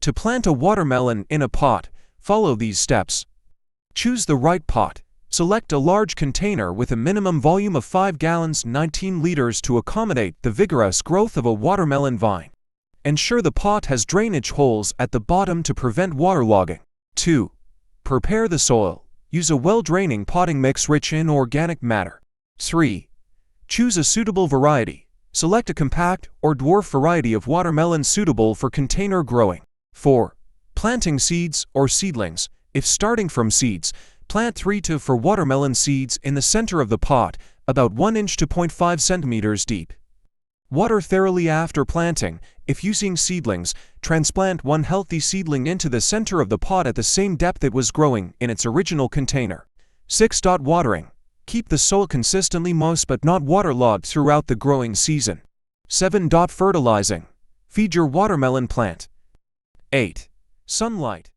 To plant a watermelon in a pot, follow these steps. Choose the right pot. Select a large container with a minimum volume of 5 gallons 19 liters to accommodate the vigorous growth of a watermelon vine. Ensure the pot has drainage holes at the bottom to prevent waterlogging. 2. Prepare the soil. Use a well-draining potting mix rich in organic matter. 3. Choose a suitable variety. Select a compact or dwarf variety of watermelon suitable for container growing. 4. Planting seeds or seedlings. If starting from seeds, plant 3 to 4 watermelon seeds in the center of the pot, about 1 inch to 0.5 centimeters deep. Water thoroughly after planting. If using seedlings, transplant 1 healthy seedling into the center of the pot at the same depth it was growing in its original container. 6. Watering. Keep the soil consistently moist but not waterlogged throughout the growing season. 7. Fertilizing. Feed your watermelon plant. 8. Sunlight.